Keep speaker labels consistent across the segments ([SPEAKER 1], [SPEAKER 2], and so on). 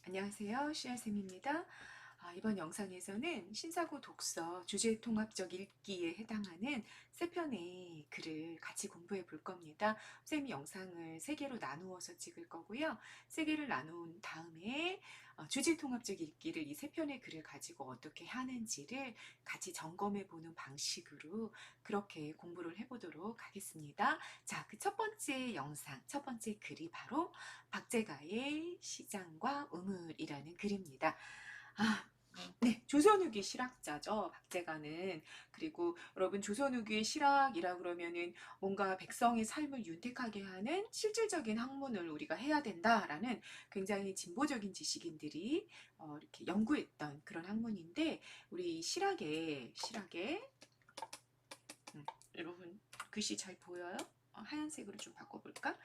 [SPEAKER 1] 안녕하세요. 씨알쌤입니다. 이번 영상에서는 신사고 독서 주제 통합적 읽기에 해당하는 세 편의 글을 같이 공부해 볼 겁니다. 쌤이 영상을 세 개로 나누어서 찍을 거고요. 세 개를 나눈 다음에 주제 통합적 읽기를 이 세 편의 글을 가지고 어떻게 하는지를 같이 점검해 보는 방식으로 그렇게 공부를 해보도록 하겠습니다. 자, 그 첫 번째 영상, 첫 번째 글이 바로 박제가의 시장과 우물이라는 글입니다. 아, 네, 조선 후기 실학자죠, 박제가는. 그리고 여러분, 조선 후기의 실학이라 그러면은 뭔가 백성의 삶을 윤택하게 하는 실질적인 학문을 우리가 해야 된다라는 굉장히 진보적인 지식인들이 이렇게 연구했던 그런 학문인데, 우리 실학에 여러분 글씨 잘 보여요? 하얀색으로 좀 바꿔볼까?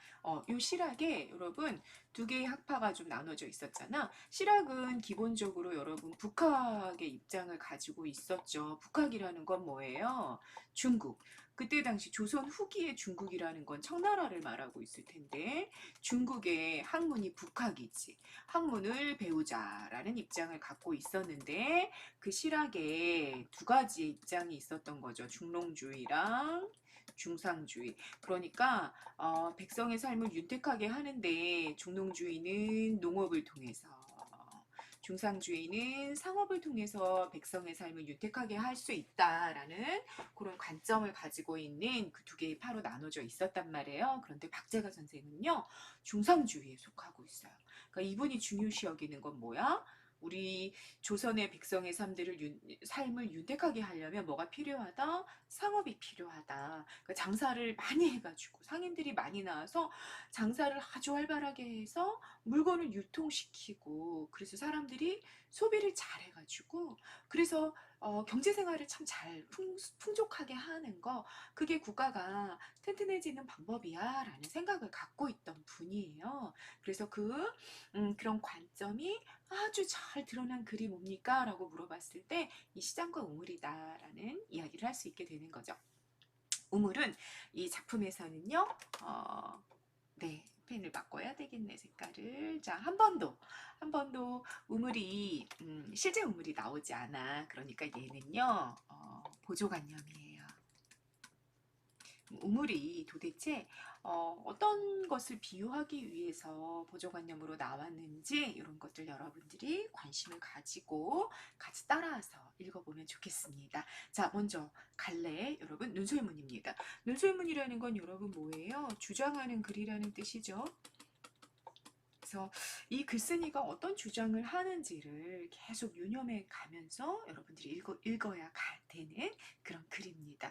[SPEAKER 1] 요 실학에 여러분 두 개의 학파가 좀 나눠져 있었잖아. 실학은 기본적으로 여러분 북학의 입장을 가지고 있었죠. 북학이라는 건 뭐예요? 중국. 그때 당시 조선 후기의 중국이라는 건 청나라를 말하고 있을 텐데 중국의 학문이 북학이지. 학문을 배우자라는 입장을 갖고 있었는데 그 실학에 두 가지의 입장이 있었던 거죠. 중롱주의랑 중상주의. 그러니까 백성의 삶을 윤택하게 하는데 중농주의는 농업을 통해서 중상주의는 상업을 통해서 백성의 삶을 윤택하게 할 수 있다라는 그런 관점을 가지고 있는 그 두 개의 파로 나눠져 있었단 말이에요. 그런데 박제가 선생은요, 중상주의에 속하고 있어요. 그러니까 이분이 중요시 여기는 건 뭐야? 우리 조선의 백성의 삶을 윤택하게 하려면 뭐가 필요하다? 상업이 필요하다. 그러니까 장사를 많이 해가지고 상인들이 많이 나와서 장사를 아주 활발하게 해서 물건을 유통시키고 그래서 사람들이 소비를 잘 해가지고 그래서 경제 생활을 참 잘 풍족하게 하는 거 그게 국가가 튼튼해지는 방법이야라는 생각을 갖고 있던 분이에요. 그래서 그런 관점이 아주 잘 드러난 글이 뭡니까? 라고 물어봤을 때 이 시장과 우물이다라는 이야기를 할 수 있게 되는 거죠. 우물은 이 작품에서는요, 네, 펜을 바꿔야 되겠네, 색깔을. 자, 한 번도 우물이, 실제 우물이 나오지 않아. 그러니까 얘는요, 보조관념이에요. 우물이 도대체 어떤 것을 비유하기 위해서 보조관념으로 나왔는지 이런 것들 여러분들이 관심을 가지고 같이 따라서 읽어보면 좋겠습니다. 자, 먼저 갈래 여러분 눈설문입니다. 눈설문이라는 건 여러분 뭐예요? 주장하는 글이라는 뜻이죠. 그래서 이 글쓴이가 어떤 주장을 하는지를 계속 유념해 가면서 여러분들이 읽어야 되는 그런 글입니다.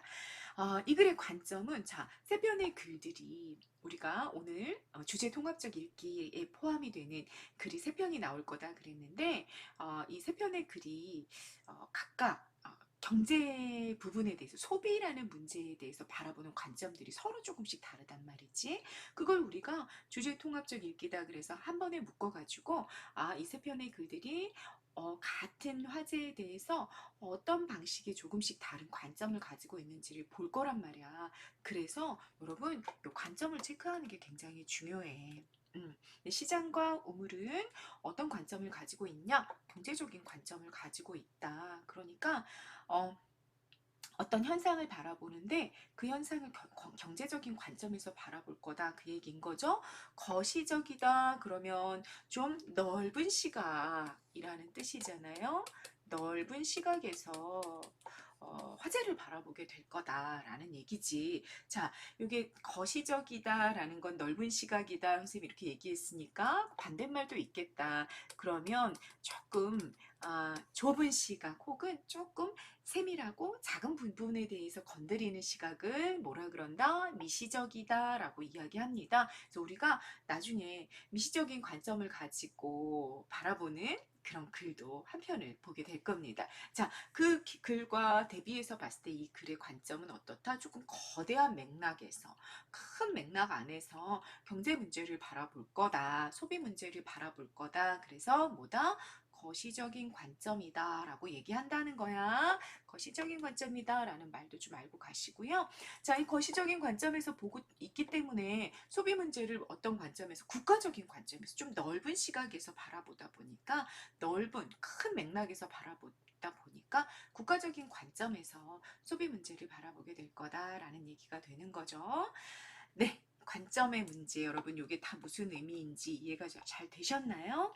[SPEAKER 1] 이 글의 관점은 자, 세 편의 글들이 우리가 오늘 주제 통합적 읽기에 포함이 되는 글이 세 편이 나올 거다 그랬는데 이 세 편의 글이 각각 경제 부분에 대해서 소비라는 문제에 대해서 바라보는 관점들이 서로 조금씩 다르단 말이지. 그걸 우리가 주제 통합적 읽기다 그래서 한 번에 묶어가지고 이 세 편의 글들이 같은 화제에 대해서 어떤 방식의 조금씩 다른 관점을 가지고 있는지를 볼 거란 말이야. 그래서 여러분 이 관점을 체크하는 게 굉장히 중요해. 시장과 우물은 어떤 관점을 가지고 있냐? 경제적인 관점을 가지고 있다. 그러니까 어, 어떤 현상을 바라보는데 그 현상을 경제적인 관점에서 바라볼 거다 그 얘기인 거죠. 거시적이다 그러면 좀 넓은 시각이라는 뜻이잖아요. 넓은 시각에서 화제를 바라보게 될 거다라는 얘기지. 자, 이게 거시적이다라는 건 넓은 시각이다. 선생님이 이렇게 얘기했으니까 반대말도 있겠다. 그러면 조금 좁은 시각 혹은 조금 세밀하고 작은 부분에 대해서 건드리는 시각을 뭐라 그런다? 미시적이다라고 이야기합니다. 그래서 우리가 나중에 미시적인 관점을 가지고 바라보는 그런 글도 한 편을 보게 될 겁니다. 자, 그 글과 대비해서 봤을 때 이 글의 관점은 어떻다? 조금 거대한 맥락에서, 큰 맥락 안에서 경제 문제를 바라볼 거다, 소비 문제를 바라볼 거다. 그래서 뭐다? 거시적인 관점이다 라고 얘기한다는 거야. 거시적인 관점이다 라는 말도 좀 알고 가시고요. 자, 이 거시적인 관점에서 보고 있기 때문에 소비 문제를 어떤 관점에서, 국가적인 관점에서 좀 넓은 시각에서 바라보다 보니까, 넓은 큰 맥락에서 바라보다 보니까 국가적인 관점에서 소비 문제를 바라보게 될 거다라는 얘기가 되는 거죠. 네, 관점의 문제, 여러분 이게 다 무슨 의미인지 이해가 잘 되셨나요?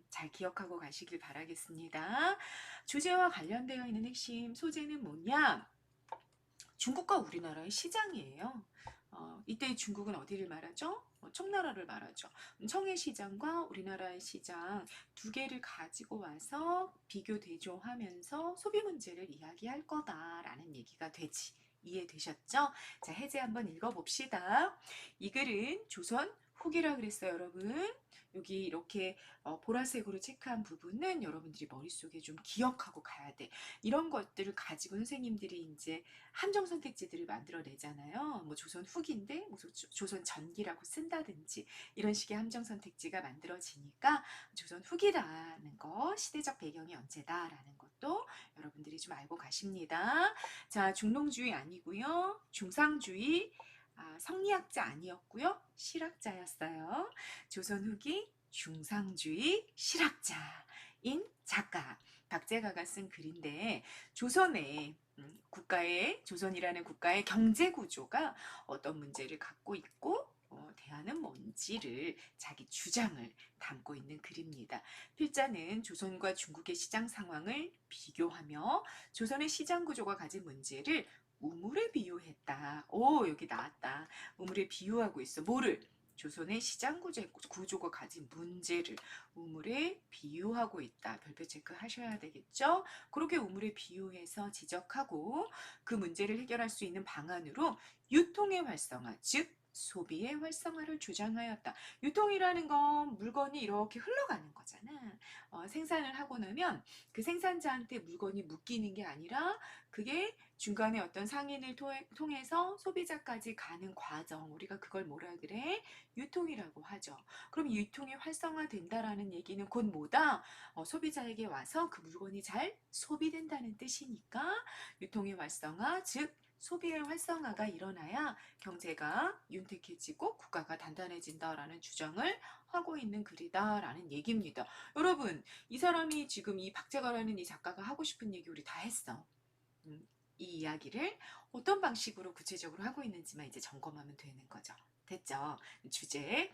[SPEAKER 1] 잘 기억하고 가시길 바라겠습니다. 주제와 관련되어 있는 핵심 소재는 뭐냐? 중국과 우리나라의 시장이에요. 이때 중국은 어디를 말하죠? 청나라를 말하죠. 청의 시장과 우리나라의 시장 두 개를 가지고 와서 비교 대조하면서 소비 문제를 이야기할 거다라는 얘기가 되지. 이해되셨죠? 자, 해제 한번 읽어봅시다. 이 글은 조선 후기라 그랬어요, 여러분. 여기 이렇게 보라색으로 체크한 부분은 여러분들이 머릿속에 좀 기억하고 가야 돼. 이런 것들을 가지고 선생님들이 이제 함정 선택지들을 만들어내잖아요. 뭐 조선 후기인데 뭐 조선 전기라고 쓴다든지 이런 식의 함정 선택지가 만들어지니까 조선 후기라는 거, 시대적 배경이 언제다라는 것도 여러분들이 좀 알고 가십니다. 자, 중농주의 아니고요. 중상주의, 성리학자 아니었고요. 실학자였어요. 조선 후기 중상주의 실학자인 작가 박제가가 쓴 글인데, 조선의 조선이라는 국가의 경제 구조가 어떤 문제를 갖고 있고 대안은 뭔지를, 자기 주장을 담고 있는 글입니다. 필자는 조선과 중국의 시장 상황을 비교하며 조선의 시장 구조가 가진 문제를 우물에 비유했다. 오, 여기 나왔다. 우물에 비유하고 있어. 뭐를? 조선의 시장 구조가 가진 문제를 우물에 비유하고 있다. 별표 체크 하셔야 되겠죠? 그렇게 우물에 비유해서 지적하고 그 문제를 해결할 수 있는 방안으로 유통의 활성화, 즉 소비의 활성화를 주장하였다. 유통이라는 건 물건이 이렇게 흘러가는 거잖아. 생산을 하고 나면 그 생산자한테 물건이 묶이는 게 아니라 그게 중간에 어떤 상인을 통해서 소비자까지 가는 과정, 우리가 그걸 뭐라 그래? 유통이라고 하죠. 그럼 유통이 활성화된다라는 얘기는 곧 뭐다? 소비자에게 와서 그 물건이 잘 소비된다는 뜻이니까 유통의 활성화, 즉 소비의 활성화가 일어나야 경제가 윤택해지고 국가가 단단해진다라는 주장을 하고 있는 글이다라는 얘기입니다. 여러분, 이 사람이 지금 이 박재가라는 이 작가가 하고 싶은 얘기 우리 다 했어. 이 이야기를 어떤 방식으로 구체적으로 하고 있는지만 이제 점검하면 되는 거죠. 됐죠? 주제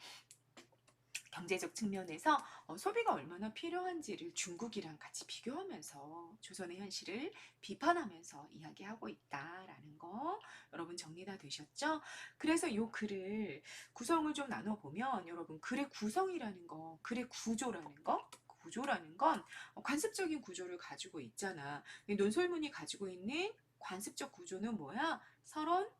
[SPEAKER 1] 경제적 측면에서 소비가 얼마나 필요한지를 중국이랑 같이 비교하면서 조선의 현실을 비판하면서 이야기하고 있다라는 거 여러분 정리 다 되셨죠? 그래서 이 글을 구성을 좀 나눠보면 여러분 글의 구성이라는 거, 글의 구조라는 거, 구조라는 건 관습적인 구조를 가지고 있잖아. 논설문이 가지고 있는 관습적 구조는 뭐야? 서론,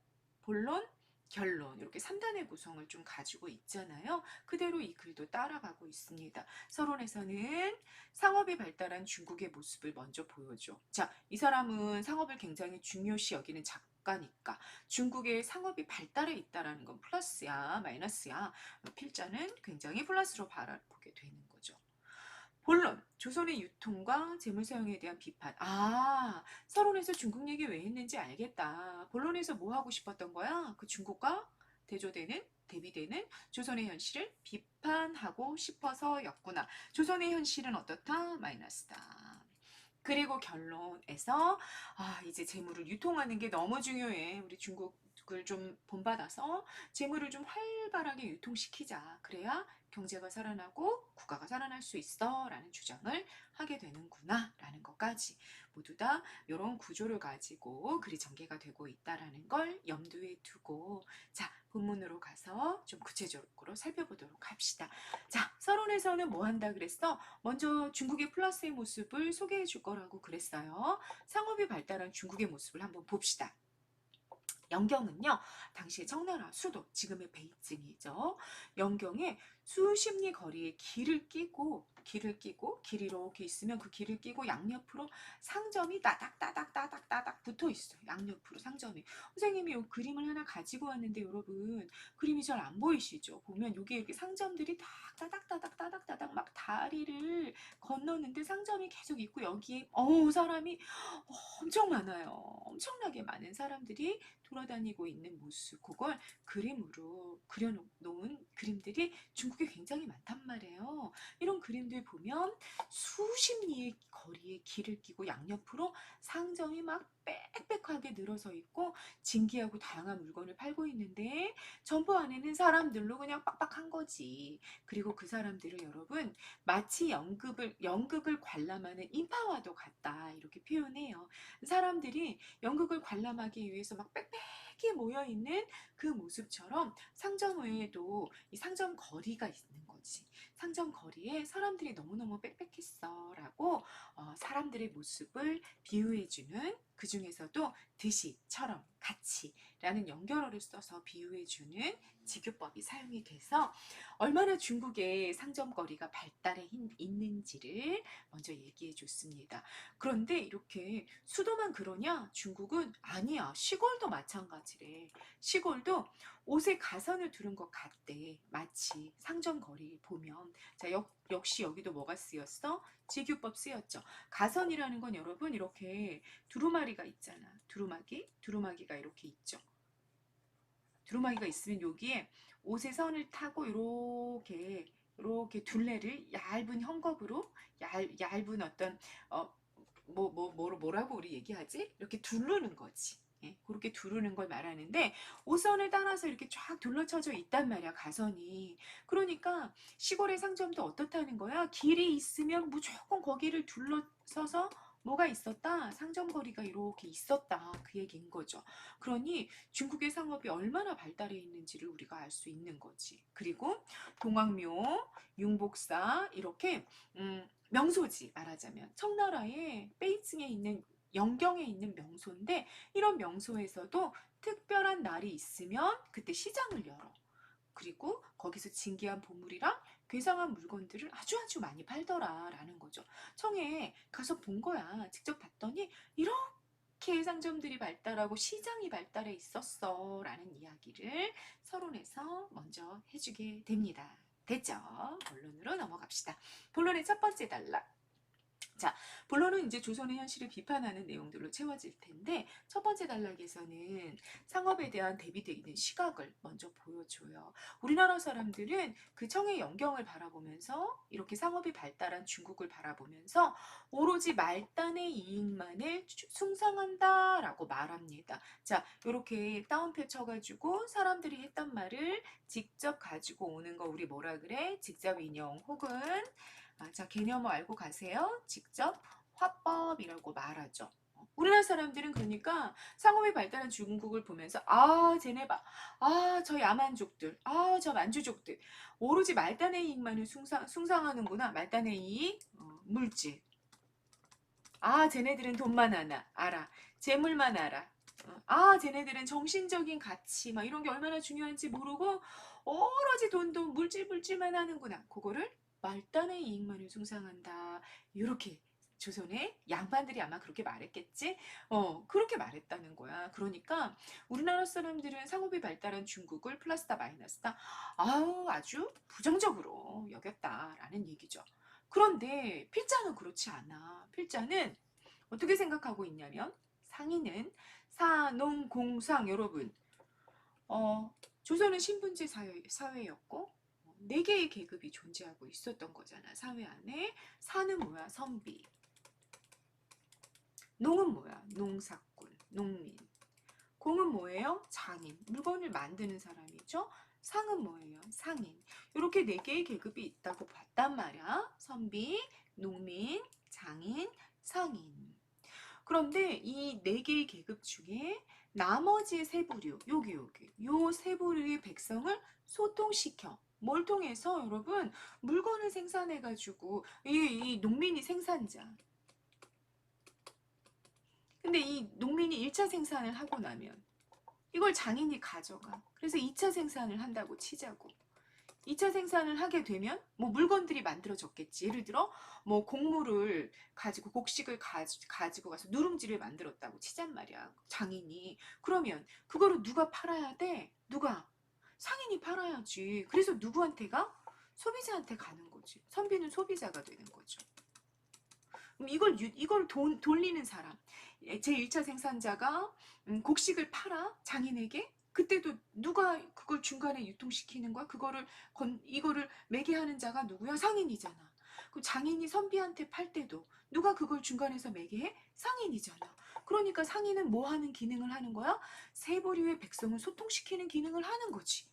[SPEAKER 1] 본론, 결론 이렇게 3단의 구성을 좀 가지고 있잖아요. 그대로 이 글도 따라가고 있습니다. 서론에서는 상업이 발달한 중국의 모습을 먼저 보여줘. 자, 이 사람은 상업을 굉장히 중요시 여기는 작가니까 중국의 상업이 발달해 있다는 건 플러스야 마이너스야? 필자는 굉장히 플러스로 바라보게 되는 거죠. 본론, 조선의 유통과 재물 사용에 대한 비판. 서론에서 중국 얘기 왜 했는지 알겠다. 본론에서 뭐 하고 싶었던 거야? 그 중국과 대비되는 조선의 현실을 비판하고 싶어서였구나. 조선의 현실은 어떻다? 마이너스다. 그리고 결론에서 이제 재물을 유통하는 게 너무 중요해. 우리 중국을 좀 본받아서 재물을 좀 활발하게 유통시키자. 그래야 경제가 살아나고 국가가 살아날 수 있어 라는 주장을 하게 되는구나 라는 것까지 모두 다 이런 구조를 가지고 글이 전개가 되고 있다는 걸 염두에 두고, 자, 본문으로 가서 좀 구체적으로 살펴보도록 합시다. 자, 서론에서는 뭐 한다 그랬어? 먼저 중국의 플러스의 모습을 소개해 줄 거라고 그랬어요. 상업이 발달한 중국의 모습을 한번 봅시다. 영경은요, 당시의 청나라 수도, 지금의 베이징이죠. 영경에 수십 리 거리에 길을 끼고 길이 이렇게 있으면 그 길을 끼고 양옆으로 상점이 따닥따닥 붙어 있어요. 양옆으로 상점이. 선생님이 이 그림을 하나 가지고 왔는데 여러분 그림이 잘 안 보이시죠? 보면 여기 이렇게 상점들이 다 따닥따닥 막 다리를 건너는데 상점이 계속 있고 여기에 사람이 엄청 많아요. 엄청나게 많은 사람들이 돌아다니고 있는 모습, 그걸 그림으로 그려놓은 그림들이 중국에 굉장히 많단 말이에요. 이런 그림들 보면 수십 리의 거리에 길을 끼고 양옆으로 상점이 막 빽빽하게 늘어서 있고 진기하고 다양한 물건을 팔고 있는데 점포 안에는 사람들로 그냥 빡빡한 거지. 그리고 그 사람들을 여러분 마치 연극을 관람하는 인파와도 같다 이렇게 표현해요. 사람들이 연극을 관람하기 위해서 막 빽빽히 모여 있는 그 모습처럼 상점 외에도 이 상점 거리가 있는 거지. 상점 거리에 사람들이 너무너무 빽빽했어 라고 사람들의 모습을 비유해주는, 그 중에서도 드시처럼 같이 라는 연결어를 써서 비유해주는 직유법이 사용이 돼서 얼마나 중국의 상점거리가 발달해 있는지를 먼저 얘기해 줬습니다. 그런데 이렇게 수도만 그러냐? 중국은 아니야. 시골도 마찬가지래. 시골도 옷에 가선을 두른 것 같대. 마치 상점거리 보면. 자, 역시 여기도 뭐가 쓰였어? 직유법 쓰였죠. 가선이라는 건 여러분 이렇게 두루마리가 있잖아. 두루마기가 이렇게 있죠. 두루마기가 있으면 여기에 옷의 선을 타고 이렇게 둘레를 얇은 헝겊으로 얇은 어떤 뭐라고 우리 얘기하지? 이렇게 두르는 거지. 예, 그렇게 두르는 걸 말하는데 옷선을 따라서 이렇게 쫙 둘러쳐져 있단 말이야, 가선이. 그러니까 시골의 상점도 어떻다는 거야? 길이 있으면 무조건 거기를 둘러서서 뭐가 있었다? 상점거리가 이렇게 있었다. 그 얘기인 거죠. 그러니 중국의 상업이 얼마나 발달해 있는지를 우리가 알 수 있는 거지. 그리고 동학묘, 융복사 이렇게 명소지 말하자면 청나라의 베이징에 있는 영경에 있는 명소인데 이런 명소에서도 특별한 날이 있으면 그때 시장을 열어. 그리고 거기서 진귀한 보물이랑 괴상한 물건들을 아주 많이 팔더라라는 거죠. 청에 가서 본 거야. 직접 봤더니 이렇게 상점들이 발달하고 시장이 발달해 있었어라는 이야기를 서론에서 먼저 해주게 됩니다. 됐죠? 본론으로 넘어갑시다. 본론의 첫 번째 단락. 자, 본론은 이제 조선의 현실을 비판하는 내용들로 채워질 텐데 첫 번째 단락에서는 상업에 대한 대비되는 시각을 먼저 보여줘요. 우리나라 사람들은 그 청의 영경을 바라보면서 이렇게 상업이 발달한 중국을 바라보면서 오로지 말단의 이익만을 숭상한다라고 말합니다. 자, 이렇게 따옴표 쳐가지고 사람들이 했던 말을 직접 가지고 오는 거 우리 뭐라 그래? 직접 인용 혹은 자, 개념을 알고 가세요. 직접 화법이라고 말하죠. 우리나라 사람들은 그러니까 상업이 발달한 중국을 보면서 쟤네 봐. 저 야만족들. 저 만주족들. 오로지 말단의 이익만을 숭상하는구나. 말단의 이익, 물질. 쟤네들은 돈만 알아. 재물만 알아. 쟤네들은 정신적인 가치 막 이런 게 얼마나 중요한지 모르고 오로지 돈 물질만 하는구나. 그거를 말단의 이익만을 숭상한다. 이렇게 조선의 양반들이 아마 그렇게 말했겠지? 그렇게 말했다는 거야. 그러니까 우리나라 사람들은 상업이 발달한 중국을 플러스다 마이너스다 아주 부정적으로 여겼다라는 얘기죠. 그런데 필자는 그렇지 않아. 필자는 어떻게 생각하고 있냐면 상인은 사농공상 여러분 조선은 신분제 사회였고 네 개의 계급이 존재하고 있었던 거잖아. 사회 안에 사는 뭐야? 선비. 농은 뭐야? 농사꾼, 농민. 공은 뭐예요? 장인. 물건을 만드는 사람이죠. 상은 뭐예요? 상인. 이렇게 네 개의 계급이 있다고 봤단 말이야. 선비, 농민, 장인, 상인. 그런데 이 네 개의 계급 중에 나머지 세 부류, 요 세 부류의 백성을 소통시켜. 뭘 통해서 여러분? 물건을 생산해가지고 이 농민이 생산자. 근데 이 농민이 1차 생산을 하고 나면 이걸 장인이 가져가. 그래서 2차 생산을 한다고 치자고. 2차 생산을 하게 되면 뭐 물건들이 만들어졌겠지. 예를 들어 뭐 곡식을 가지고 가서 누룽지를 만들었다고 치잔 말이야. 장인이. 그러면 그거를 누가 팔아야 돼? 누가? 상인이 팔아야지. 그래서 누구한테 가? 소비자한테 가는 거지. 선비는 소비자가 되는 거죠. 그럼 이걸 돌리는 사람, 제1차 생산자가 곡식을 팔아 장인에게. 그때도 누가 그걸 중간에 유통시키는 거야? 이거를 매개하는 자가 누구야? 상인이잖아. 그 장인이 선비한테 팔 때도 누가 그걸 중간에서 매개해? 상인이잖아. 그러니까 상인은 뭐 하는 기능을 하는 거야? 세보류의 백성을 소통시키는 기능을 하는 거지.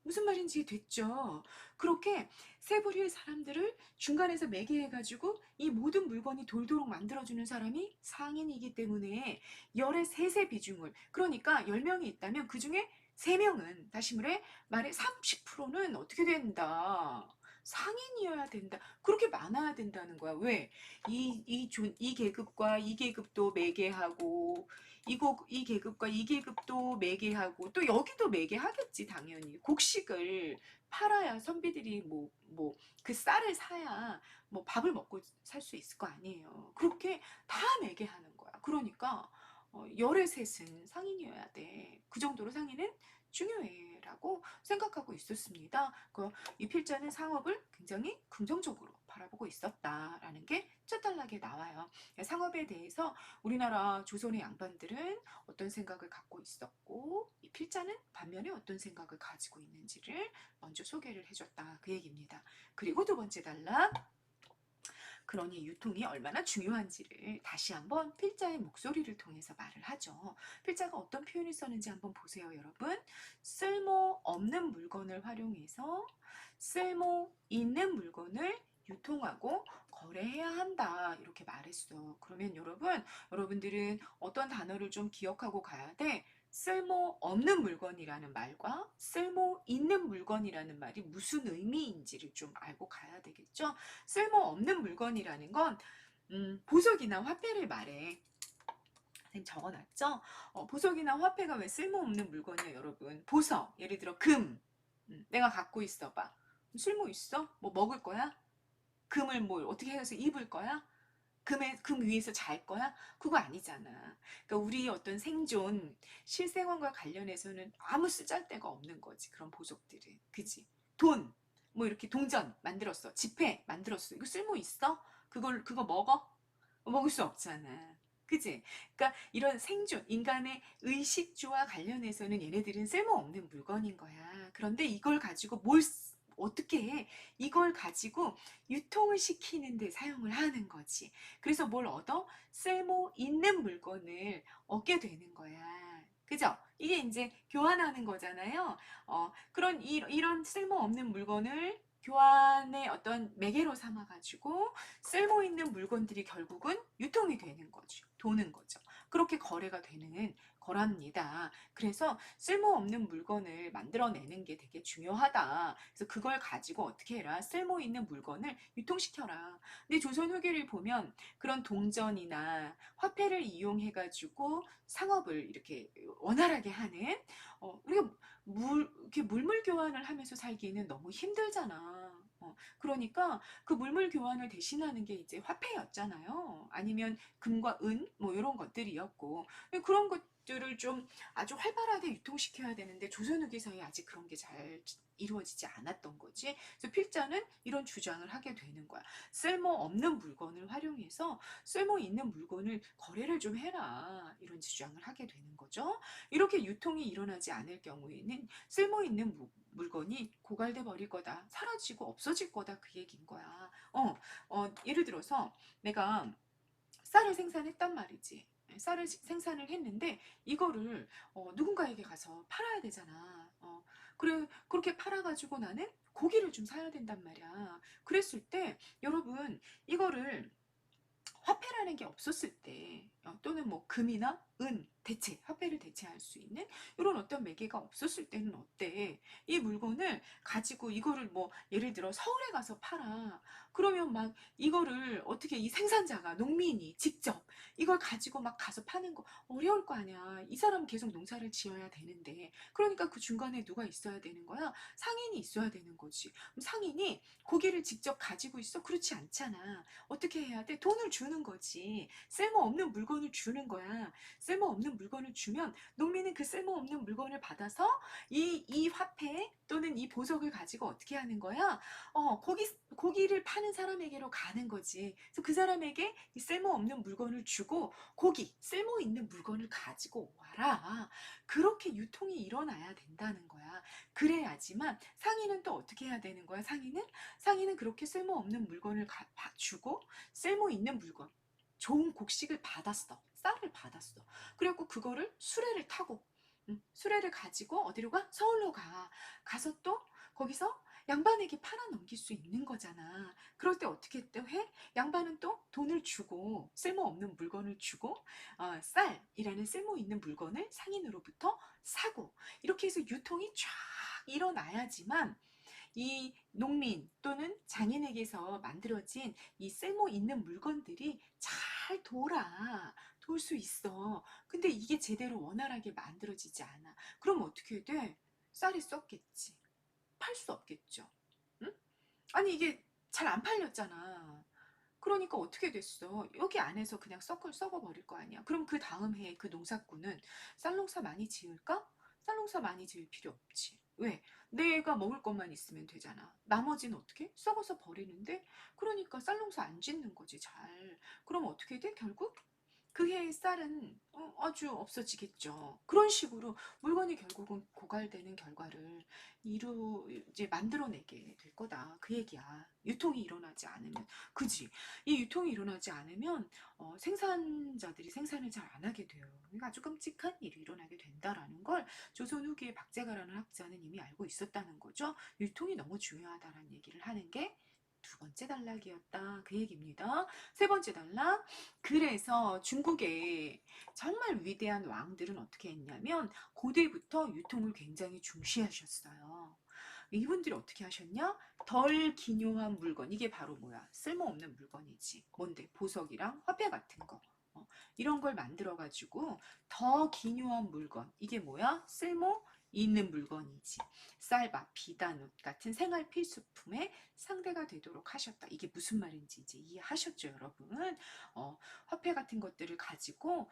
[SPEAKER 1] 무슨 말인지 됐죠? 그렇게 세 부류의 사람들을 중간에서 매개해가지고 이 모든 물건이 돌도록 만들어주는 사람이 상인이기 때문에 열의 셋의 비중을, 그러니까 10명이 있다면 그 중에 3명은, 다시 말해 30%는 어떻게 된다? 상인이어야 된다. 그렇게 많아야 된다는 거야. 왜? 이 계급과 이 계급도 매개하고, 이 계급과 이 계급도 매개하고, 또 여기도 매개하겠지, 당연히. 곡식을 팔아야 선비들이 그 쌀을 사야 뭐 밥을 먹고 살 수 있을 거 아니에요. 그렇게 다 매개하는 거야. 그러니까 열의 셋은 상인이어야 돼. 그 정도로 상인은 중요해라고 생각하고 있었습니다. 이 필자는 상업을 굉장히 긍정적으로 바라보고 있었다라는 게 쩌달하게 나와요. 상업에 대해서 우리나라 조선의 양반들은 어떤 생각을 갖고 있었고, 이 필자는 반면에 어떤 생각을 가지고 있는지를 먼저 소개를 해줬다, 그 얘기입니다. 그리고 두 번째 단락, 그러니 유통이 얼마나 중요한지를 다시 한번 필자의 목소리를 통해서 말을 하죠. 필자가 어떤 표현을 썼는지 한번 보세요, 여러분. 쓸모없는 물건을 활용해서 쓸모 있는 물건을 유통하고 거래해야 한다, 이렇게 말했어. 그러면 여러분들은 어떤 단어를 좀 기억하고 가야 돼? 쓸모없는 물건이라는 말과 쓸모 있는 물건이라는 말이 무슨 의미인지를 좀 알고 가야 되겠죠? 쓸모없는 물건이라는 건 보석이나 화폐를 말해. 선생님 적어놨죠? 보석이나 화폐가 왜 쓸모없는 물건이에요, 여러분? 보석, 예를 들어 금, 내가 갖고 있어봐. 쓸모 있어? 뭐 먹을 거야? 금을 뭘 어떻게 해서 입을 거야? 금 위에서 잘 거야? 그거 아니잖아. 그러니까 우리 어떤 생존, 실생활과 관련해서는 아무 쓰잘데가 없는 거지. 그런 보석들은. 그지? 돈, 뭐 이렇게 동전 만들었어. 지폐 만들었어. 이거 쓸모 있어? 그거 먹어? 먹을 수 없잖아. 그지? 그러니까 이런 생존, 인간의 의식주와 관련해서는 얘네들은 쓸모없는 물건인 거야. 그런데 이걸 가지고 어떻게 해? 이걸 가지고 유통을 시키는 데 사용을 하는 거지. 그래서 뭘 얻어? 쓸모 있는 물건을 얻게 되는 거야. 그죠? 이게 이제 교환하는 거잖아요. 이런 쓸모없는 물건을 교환의 어떤 매개로 삼아가지고 쓸모 있는 물건들이 결국은 유통이 되는 거죠. 도는 거죠. 그렇게 거래가 되는 거랍니다. 그래서 쓸모없는 물건을 만들어내는 게 되게 중요하다. 그래서 그걸 가지고 어떻게 해라? 쓸모 있는 물건을 유통시켜라. 근데 조선 후기를 보면 그런 동전이나 화폐를 이용해가지고 상업을 이렇게 원활하게 하는, 우리가 이렇게 물물 교환을 하면서 살기에는 너무 힘들잖아. 그러니까 그 물물 교환을 대신하는 게 이제 화폐였잖아요. 아니면 금과 은, 뭐 이런 것들이었고. 그런 것들을 좀 아주 활발하게 유통시켜야 되는데 조선 후기 사이에 아직 그런 게 잘 이루어지지 않았던 거지. 그래서 필자는 이런 주장을 하게 되는 거야. 쓸모없는 물건을 활용해서 쓸모 있는 물건을 거래를 좀 해라, 이런 주장을 하게 되는 거죠. 이렇게 유통이 일어나지 않을 경우에는 쓸모 있는 물건이 고갈돼 버릴 거다, 사라지고 없어질 거다, 그 얘기인 거야. 예를 들어서 내가 쌀을 생산했단 말이지. 쌀을 생산을 했는데 이거를 누군가에게 가서 팔아야 되잖아. 그래, 그렇게 팔아가지고 나는 고기를 좀 사야 된단 말이야. 그랬을 때 여러분, 이거를 화폐라는 게 없었을 때, 또는 뭐 금이나 은, 화폐를 대체할 수 있는 이런 어떤 매개가 없었을 때는 어때? 이 물건을 가지고 이거를 뭐 예를 들어 서울에 가서 팔아. 그러면 막 이거를 어떻게 이 생산자가, 농민이 직접 이걸 가지고 막 가서 파는 거 어려울 거 아니야. 이 사람 계속 농사를 지어야 되는데. 그러니까 그 중간에 누가 있어야 되는 거야? 상인이 있어야 되는 거지. 그럼 상인이 고기를 직접 가지고 있어? 그렇지 않잖아. 어떻게 해야 돼? 돈을 주는 거지. 쓸모없는 물건 물건을 주는 거야. 쓸모없는 물건을 주면 농민은 그 쓸모없는 물건을 받아서 이 화폐 또는 이 보석을 가지고 어떻게 하는 거야? 고기를 파는 사람에게로 가는 거지. 그래서 그 사람에게 이 쓸모없는 물건을 주고 쓸모 있는 물건을 가지고 와라. 그렇게 유통이 일어나야 된다는 거야. 그래야지만 상인은 또 어떻게 해야 되는 거야? 상인은 그렇게 쓸모없는 물건을 주고 쓸모 있는 물건, 좋은 곡식을 받았어. 쌀을 받았어. 그래갖고 그거를 수레를 타고 수레를 가지고 어디로 가? 서울로 가. 가서 또 거기서 양반에게 팔아 넘길 수 있는 거잖아. 그럴 때 어떻게 또 해? 양반은 또 돈을 주고 쓸모없는 물건을 주고 쌀이라는 쓸모 있는 물건을 상인으로부터 사고 이렇게 해서 유통이 쫙 일어나야지만 이 농민 또는 장인에게서 만들어진 이 쓸모 있는 물건들이 잘 돌 수 있어. 근데 이게 제대로 원활하게 만들어지지 않아. 그럼 어떻게 돼? 쌀이 썩겠지. 팔 수 없겠죠. 응? 아니 이게 잘 안 팔렸잖아. 그러니까 어떻게 됐어? 여기 안에서 그냥 썩어버릴 거 아니야. 그럼 그 다음 해에 그 농사꾼은 쌀농사 많이 지을까? 쌀농사 많이 지을 필요 없지. 왜? 내가 먹을 것만 있으면 되잖아. 나머지는 어떻게? 썩어서 버리는데? 그러니까 쌀농사 안 짓는 거지, 잘. 그럼 어떻게 돼? 결국 그 해의 쌀은 아주 없어지겠죠. 그런 식으로 물건이 결국은 고갈되는 결과를 이제 만들어내게 될 거다. 그 얘기야. 유통이 일어나지 않으면. 그지? 이 유통이 일어나지 않으면 생산자들이 생산을 잘 안 하게 돼요. 그러니까 아주 끔찍한 일이 일어나게 된다라는 걸 조선 후기에 박재가라는 학자는 이미 알고 있었다는 거죠. 유통이 너무 중요하다라는 얘기를 하는 게 두 번째 단락이었다. 그 얘기입니다. 세 번째 단락. 그래서 중국의 정말 위대한 왕들은 어떻게 했냐면 고대부터 유통을 굉장히 중시하셨어요. 이분들이 어떻게 하셨냐? 덜 기묘한 물건, 이게 바로 뭐야? 쓸모없는 물건이지. 뭔데? 보석이랑 화폐 같은 거. 이런 걸 만들어 가지고 더 기묘한 물건, 이게 뭐야? 쓸모 있는 물건이지. 쌀밥, 비단옷 같은 생활 필수품의 상대가 되도록 하셨다. 이게 무슨 말인지 이제 이해하셨죠, 여러분? 화폐 같은 것들을 가지고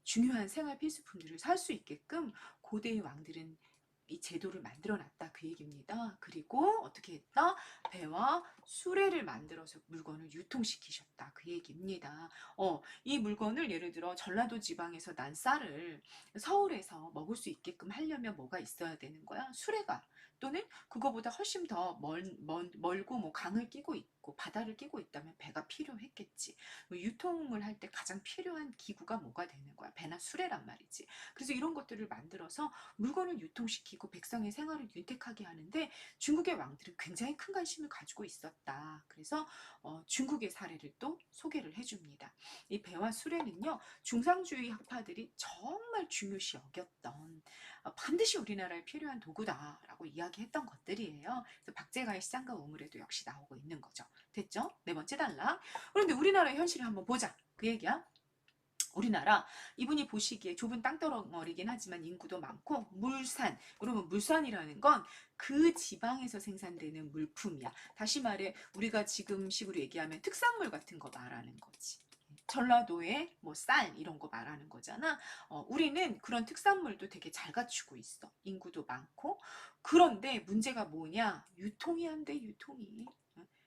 [SPEAKER 1] 중요한 생활 필수품들을 살 수 있게끔 고대의 왕들은 이 제도를 만들어 놨다, 그 얘기입니다. 그리고 어떻게 했다? 배와 수레를 만들어서 물건을 유통시키셨다, 그 얘기입니다. 이 물건을 예를 들어 전라도 지방에서 난 쌀을 서울에서 먹을 수 있게끔 하려면 뭐가 있어야 되는 거야? 수레가, 또는 그거보다 훨씬 더 멀고 뭐 강을 끼고 있고 바다를 끼고 있다면 배가 필요했겠지. 유통을 할 때 가장 필요한 기구가 뭐가 되는 거야? 배나 수레란 말이지. 그래서 이런 것들을 만들어서 물건을 유통시키고 백성의 생활을 윤택하게 하는데 중국의 왕들은 굉장히 큰 관심을 가지고 있었다. 그래서 중국의 사례를 또 소개를 해줍니다. 이 배와 수레는요, 중상주의 학파들이 정말 중요시 여겼던 반드시 우리나라에 필요한 도구다라고 이야기했던 것들이에요. 그래서 박재가의 시장과 우물에도 역시 나오고 있는 거죠. 됐죠? 네 번째 단락. 그런데 우리나라의 현실을 한번 보자. 그 얘기야. 우리나라, 이분이 보시기에 좁은 땅덩어리긴 하지만 인구도 많고 물산, 그러면 물산이라는 건 그 지방에서 생산되는 물품이야. 다시 말해 우리가 지금식으로 얘기하면 특산물 같은 거 말하는 거지. 전라도에 뭐 쌀 이런 거 말하는 거잖아. 우리는 그런 특산물도 되게 잘 갖추고 있어. 인구도 많고. 그런데 문제가 뭐냐? 유통이 안 돼, 유통이.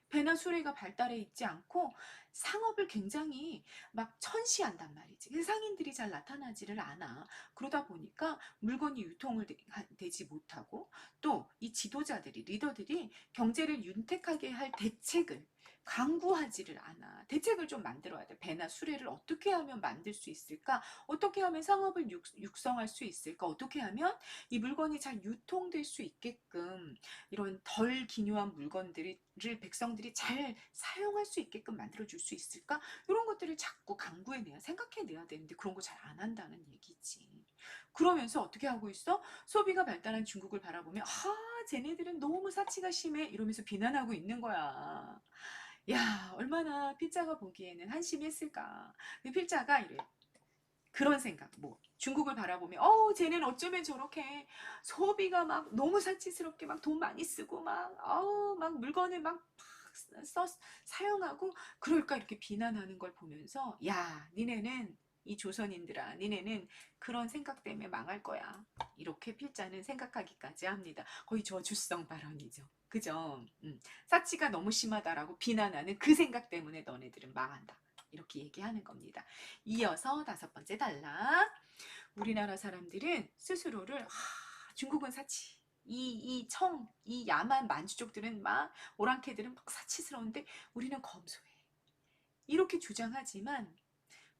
[SPEAKER 1] 배나 수레가 발달해 있지 않고 상업을 굉장히 막 천시한단 말이지. 그래서 상인들이 잘 나타나지를 않아. 그러다 보니까 물건이 유통을 되지 못하고, 또 이 지도자들이, 리더들이 경제를 윤택하게 할 대책을 강구하지를 않아. 대책을 좀 만들어야 돼. 배나 수레를 어떻게 하면 만들 수 있을까? 어떻게 하면 상업을 육성할 수 있을까? 어떻게 하면 이 물건이 잘 유통될 수 있게끔 이런 덜 기묘한 물건들을 백성들이 잘 사용할 수 있게끔 만들어줄 수 있을까? 이런 것들을 자꾸 강구해내야, 생각해내야 되는데 그런 거 잘 안 한다는 얘기지. 그러면서 어떻게 하고 있어? 소비가 발달한 중국을 바라보며 쟤네들은 너무 사치가 심해 이러면서 비난하고 있는 거야. 야, 얼마나 필자가 보기에는 한심했을까. 필자가 이래. 그런 생각, 뭐 중국을 바라보면 쟤는 어쩌면 저렇게 소비가 막 너무 사치스럽게 막 돈 많이 쓰고 막 물건을 막 사용하고 그럴까, 이렇게 비난하는 걸 보면서 야, 니네는 이 조선인들아, 니네는 그런 생각 때문에 망할 거야. 이렇게 필자는 생각하기까지 합니다. 거의 저주성 발언이죠. 그죠? 사치가 너무 심하다라고 비난하는 그 생각 때문에 너네들은 망한다. 이렇게 얘기하는 겁니다. 이어서 다섯 번째 단락. 우리나라 사람들은 스스로를 중국은 사치. 이 야만 만주족들은 막 오랑캐들은 막 사치스러운데 우리는 검소해. 이렇게 주장하지만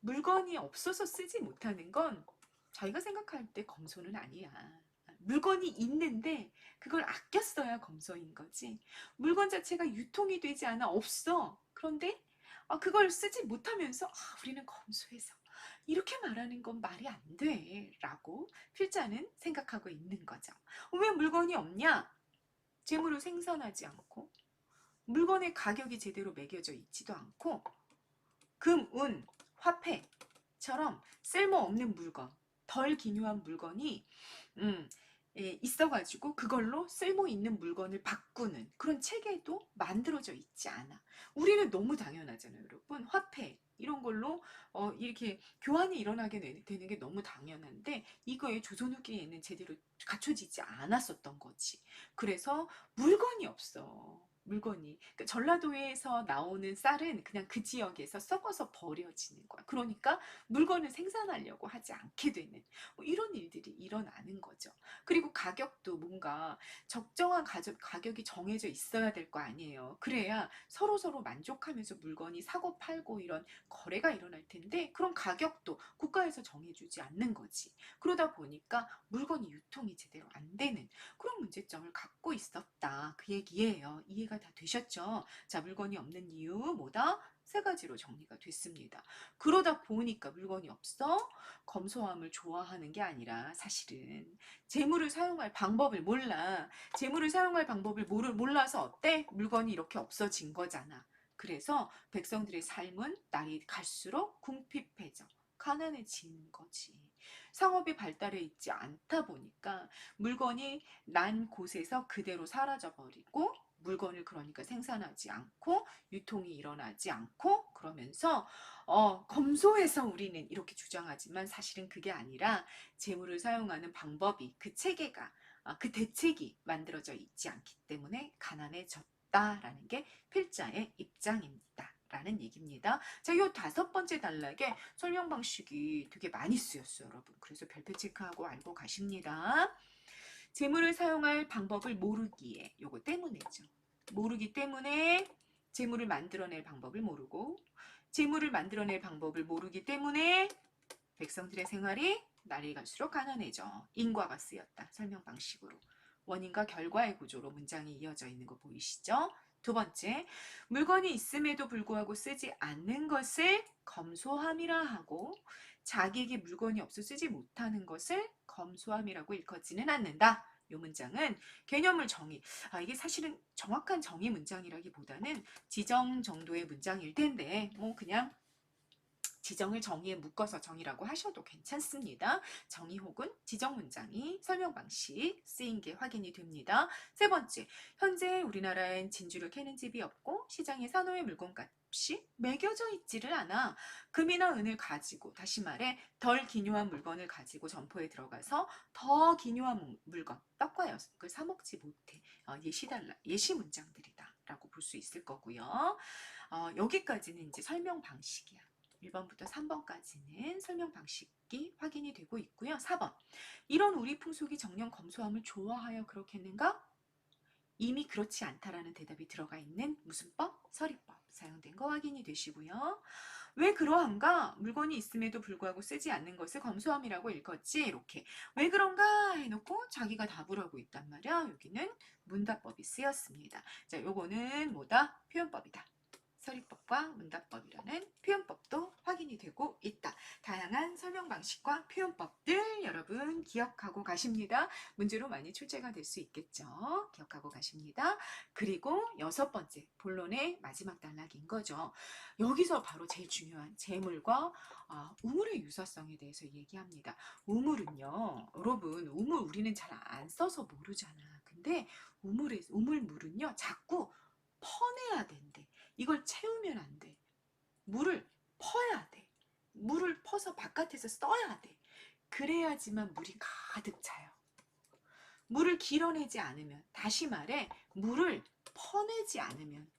[SPEAKER 1] 물건이 없어서 쓰지 못하는 건 자기가 생각할 때 검소는 아니야. 물건이 있는데 그걸 아껴 써야 검소인 거지. 물건 자체가 유통이 되지 않아 없어. 그런데 그걸 쓰지 못하면서 우리는 검소해서 이렇게 말하는 건 말이 안 돼. 라고 필자는 생각하고 있는 거죠. 왜 물건이 없냐? 재물을 생산하지 않고 물건의 가격이 제대로 매겨져 있지도 않고 금, 운, 화폐처럼 쓸모없는 물건, 덜 기묘한 물건이 있어가지고 그걸로 쓸모 있는 물건을 바꾸는 그런 체계도 만들어져 있지 않아. 우리는 너무 당연하잖아요, 여러분. 화폐 이런 걸로 이렇게 교환이 일어나게 되는 게 너무 당연한데 이거에 조선 후기에는 제대로 갖춰지지 않았었던 거지. 그래서 물건이 없어. 물건이 그러니까 전라도에서 나오는 쌀은 그냥 그 지역에서 썩어서 버려지는 거야. 그러니까 물건을 생산하려고 하지 않게 되는 뭐 이런 일들이 일어나는 거죠. 그리고 가격도 뭔가 적정한 가격이 정해져 있어야 될 거 아니에요. 그래야 서로 만족하면서 물건이 사고 팔고 이런 거래가 일어날 텐데 그런 가격도 국가에서 정해주지 않는 거지. 그러다 보니까 물건이 유통이 제대로 안 되는 그런 문제점을 갖고 있었다. 그 얘기예요. 이해가 다 되셨죠? 자, 물건이 없는 이유 뭐다? 세 가지로 정리가 됐습니다. 그러다 보니까 물건이 없어 검소함을 좋아하는 게 아니라 사실은 재물을 사용할 방법을 몰라. 재물을 사용할 방법을 몰라서 어때? 물건이 이렇게 없어진 거잖아. 그래서 백성들의 삶은 날이 갈수록 궁핍해져. 가난해지는 거지. 상업이 발달해 있지 않다 보니까 물건이 난 곳에서 그대로 사라져 버리고 물건을 그러니까 생산하지 않고 유통이 일어나지 않고 그러면서 검소해서 우리는 이렇게 주장하지만 사실은 그게 아니라 재물을 사용하는 방법이 그 체계가 그 대책이 만들어져 있지 않기 때문에 가난해졌다라는 게 필자의 입장입니다. 라는 얘기입니다. 자, 요 다섯 번째 단락에 설명 방식이 되게 많이 쓰였어요, 여러분. 그래서 별표 체크하고 알고 가십니다. 재물을 사용할 방법을 모르기에 요거 때문에죠. 모르기 때문에 재물을 만들어낼 방법을 모르고 재물을 만들어낼 방법을 모르기 때문에 백성들의 생활이 날이 갈수록 가난해져. 인과가 쓰였다. 설명 방식으로. 원인과 결과의 구조로 문장이 이어져 있는 거 보이시죠? 두 번째, 물건이 있음에도 불구하고 쓰지 않는 것을 검소함이라 하고 자기에게 물건이 없어 쓰지 못하는 것을 검소함이라고 일컫지는 않는다. 이 문장은 개념을 정의, 이게 사실은 정확한 정의 문장이라기보다는 지정 정도의 문장일 텐데 뭐 그냥 지정을 정의에 묶어서 정의라고 하셔도 괜찮습니다. 정의 혹은 지정 문장이 설명 방식 쓰인 게 확인이 됩니다. 세 번째, 현재 우리나라엔 진주를 캐는 집이 없고 시장에 산호의 물건값이 매겨져 있지를 않아. 금이나 은을 가지고 다시 말해 덜 기묘한 물건을 가지고 점포에 들어가서 더 기묘한 물건, 떡과 여섯을 사 먹지 못해. 예시 문장들이다 라고 볼 수 있을 거고요. 여기까지는 이제 설명 방식이야. 1번부터 3번까지는 설명 방식이 확인이 되고 있고요. 4번. 이런 우리 풍속이 정령 검소함을 좋아하여 그렇겠는가? 이미 그렇지 않다라는 대답이 들어가 있는 무슨 법? 서리법 사용된 거 확인이 되시고요. 왜 그러한가? 물건이 있음에도 불구하고 쓰지 않는 것을 검소함이라고 일컫지. 이렇게 왜 그런가 해놓고 자기가 답을 하고 있단 말이야. 여기는 문답법이 쓰였습니다. 자, 요거는 뭐다? 표현법이다. 서리법과 문답법이라는 표현법도 확인이 되고 있다. 다양한 설명 방식과 표현법들 여러분 기억하고 가십니다. 문제로 많이 출제가 될 수 있겠죠. 기억하고 가십니다. 그리고 여섯 번째 본론의 마지막 단락인 거죠. 여기서 바로 제일 중요한 재물과 우물의 유사성에 대해서 얘기합니다. 우물은요, 여러분 우물 우리는 잘 안 써서 모르잖아. 근데 우물물은요 자꾸 퍼내야 된대. 이걸 채우면 안 돼. 물을 퍼야 돼. 물을 퍼서 바깥에서 써야 돼. 그래야지만 물이 가득 차요. 물을 길어내지 않으면, 다시 말해 물을 퍼내지 않으면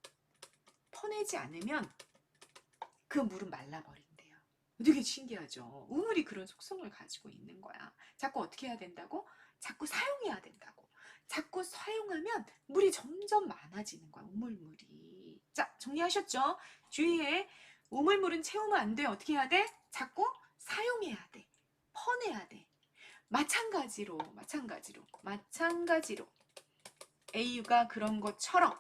[SPEAKER 1] 그 물은 말라버린대요. 되게 신기하죠. 우물이 그런 속성을 가지고 있는 거야. 자꾸 어떻게 해야 된다고? 자꾸 사용해야 된다고. 자꾸 사용하면 물이 점점 많아지는 거야. 우물물이. 자, 정리하셨죠? 주위에 우물물은 채우면 안 돼. 어떻게 해야 돼? 자꾸 사용해야 돼. 퍼내야 돼. 마찬가지로 AU가 그런 것처럼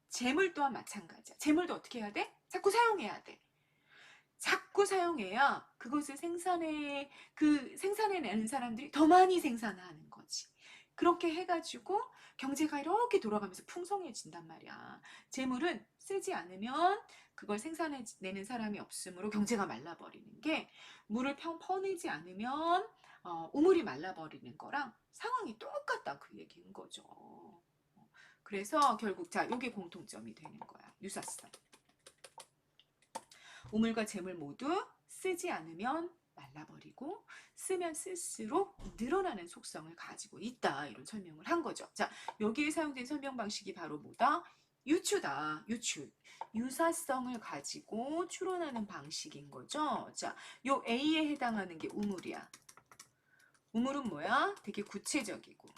[SPEAKER 1] 재물 또한 마찬가지야. 재물도 어떻게 해야 돼? 자꾸 사용해야 돼. 자꾸 사용해야 그것을 생산해내는 사람들이 더 많이 생산하는 거지. 그렇게 해가지고 경제가 이렇게 돌아가면서 풍성해진단 말이야. 재물은 쓰지 않으면 그걸 생산해내는 사람이 없으므로 경제가 말라버리는 게, 물을 퍼내지 않으면 우물이 말라버리는 거랑 상황이 똑같다, 그 얘기인 거죠. 그래서 결국 자, 요게 공통점이 되는 거야. 유사성. 우물과 재물 모두 쓰지 않으면 말라버리고 쓰면 쓸수록 늘어나는 속성을 가지고 있다, 이런 설명을 한 거죠. 자, 여기에 사용된 설명 방식이 바로 뭐다? 유추다. 유추. 유사성을 가지고 추론하는 방식인 거죠. 자, 요 A에 해당하는 게 우물이야. 우물은 뭐야? 되게 구체적이고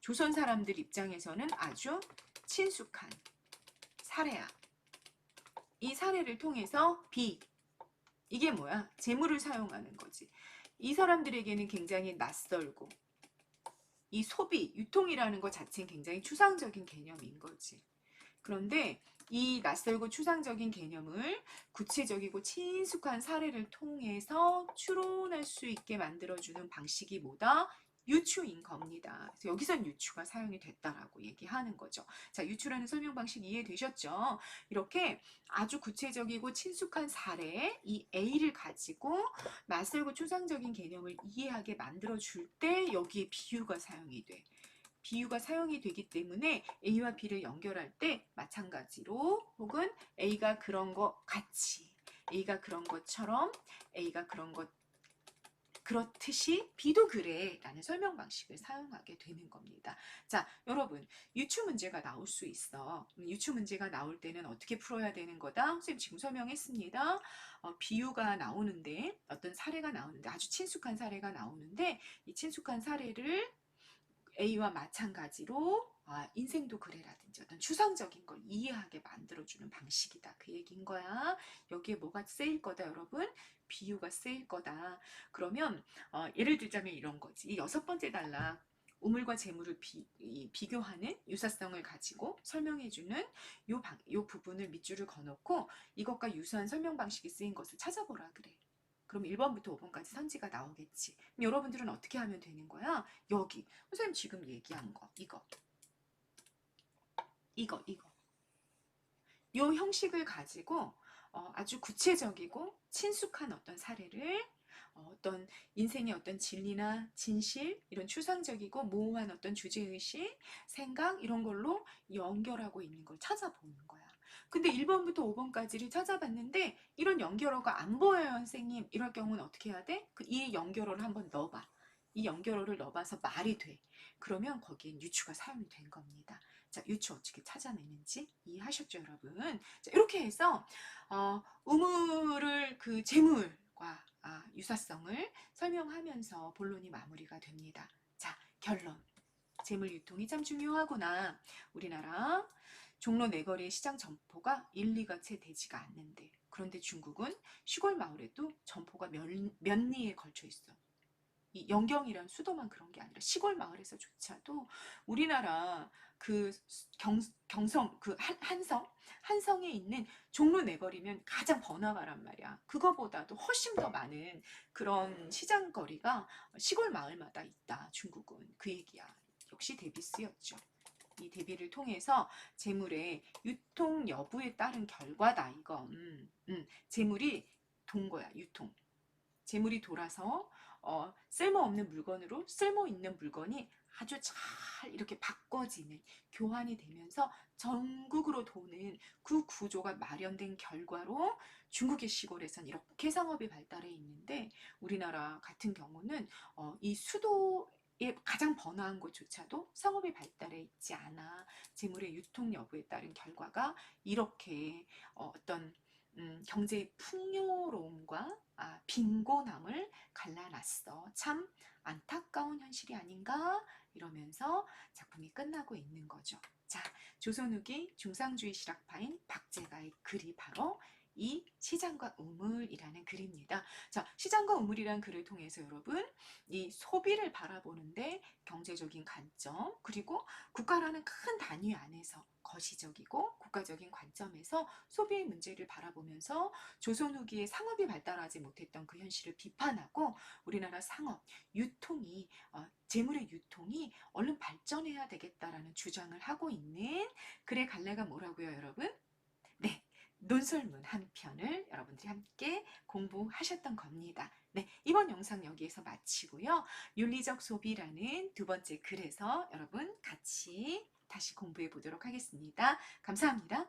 [SPEAKER 1] 조선 사람들 입장에서는 아주 친숙한 사례야. 이 사례를 통해서 B, 이게 뭐야? 재물을 사용하는 거지. 이 사람들에게는 굉장히 낯설고 이 소비, 유통이라는 것 자체는 굉장히 추상적인 개념인 거지. 그런데 이 낯설고 추상적인 개념을 구체적이고 친숙한 사례를 통해서 추론할 수 있게 만들어주는 방식이 뭐다? 유추인 겁니다. 그래서 여기선 유추가 사용이 됐다라고 얘기하는 거죠. 자, 유추라는 설명 방식 이해되셨죠? 이렇게 아주 구체적이고 친숙한 사례, 이 A를 가지고 낯설고 추상적인 개념을 이해하게 만들어줄 때 여기에 비유가 사용이 돼. 비유가 사용이 되기 때문에 A와 B를 연결할 때 마찬가지로, 혹은 A가 그런 것 같이, A가 그런 것처럼, A가 그런 것 그렇듯이 B도 그래 라는 설명 방식을 사용하게 되는 겁니다. 자, 여러분, 유추 문제가 나올 수 있어. 유추 문제가 나올 때는 어떻게 풀어야 되는 거다? 선생님 지금 설명했습니다. 비유가 나오는데, 어떤 사례가 나오는데, 아주 친숙한 사례가 나오는데, 이 친숙한 사례를 A와 마찬가지로 인생도 그래라든지 어떤 추상적인 걸 이해하게 만들어주는 방식이다, 그 얘기인 거야. 여기에 뭐가 쓰일 거다, 여러분? 비유가 쓰일 거다. 그러면 예를 들자면 이런 거지. 이 6번째 단락, 우물과 재물을 비교하는 유사성을 가지고 설명해주는 요 부분을 밑줄을 그어놓고 이것과 유사한 설명 방식이 쓰인 것을 찾아보라 그래. 그럼 1번부터 5번까지 선지가 나오겠지. 그럼 여러분들은 어떻게 하면 되는 거야? 여기 선생님 지금 얘기한 거, 이거 요 형식을 가지고 아주 구체적이고 친숙한 어떤 사례를, 어떤 인생의 어떤 진리나 진실, 이런 추상적이고 모호한 어떤 주제의식, 생각, 이런 걸로 연결하고 있는 걸 찾아보는 거야. 근데 1번부터 5번까지를 찾아봤는데 이런 연결어가 안 보여요, 선생님. 이럴 경우는 어떻게 해야 돼? 이 연결어를 한번 넣어봐. 이 연결어를 넣어봐서 말이 돼. 그러면 거기엔 유추가 사용이 된 겁니다. 자, 유추 어떻게 찾아내는지 이해하셨죠, 여러분? 자, 이렇게 해서 우물을 그 재물과 유사성을 설명하면서 본론이 마무리가 됩니다. 자, 결론. 재물 유통이 참 중요하구나. 우리나라 종로 네거리의 시장 점포가 1, 2가 채 되지가 않는데, 그런데 중국은 시골 마을에도 점포가 몇 리에 걸쳐 있어. 이 영경이란 수도만 그런 게 아니라 시골 마을에서조차도 우리나라 그 경성, 그 한성에 있는 종로 네거리면 가장 번화가란 말이야. 그거보다도 훨씬 더 많은 그런 시장거리가 시골 마을마다 있다, 중국은. 그 얘기야. 역시 데비스였죠. 이 대비를 통해서 재물의 유통 여부에 따른 결과다, 이거. 재물이 돈 거야, 유통. 재물이 돌아서 쓸모없는 물건으로 쓸모 있는 물건이 아주 잘 이렇게 바꿔지는, 교환이 되면서 전국으로 도는 그 구조가 마련된 결과로 중국의 시골에선 이렇게 상업이 발달해 있는데, 우리나라 같은 경우는 이 수도의 가장 번화한 곳조차도 상업이 발달해 있지 않아 재물의 유통 여부에 따른 결과가 이렇게 어떤 경제의 풍요로움과 빈곤함을 갈라놨어. 참 안타까운 현실이 아닌가? 이러면서 작품이 끝나고 있는 거죠. 자, 조선 후기 중상주의 실학파인 박제가의 글이 바로 이 시장과 우물이라는 글입니다. 자, 시장과 우물이라는 글을 통해서 여러분, 이 소비를 바라보는데 경제적인 관점, 그리고 국가라는 큰 단위 안에서 거시적이고 국가적인 관점에서 소비의 문제를 바라보면서 조선 후기에 상업이 발달하지 못했던 그 현실을 비판하고, 우리나라 상업, 유통이 재물의 유통이 얼른 발전해야 되겠다라는 주장을 하고 있는 글의 갈래가 뭐라고요, 여러분? 네, 논설문 한 편을 여러분들이 함께 공부하셨던 겁니다. 네, 이번 영상 여기에서 마치고요. 윤리적 소비라는 두 번째 글에서 여러분 같이 다시 공부해 보도록 하겠습니다. 감사합니다.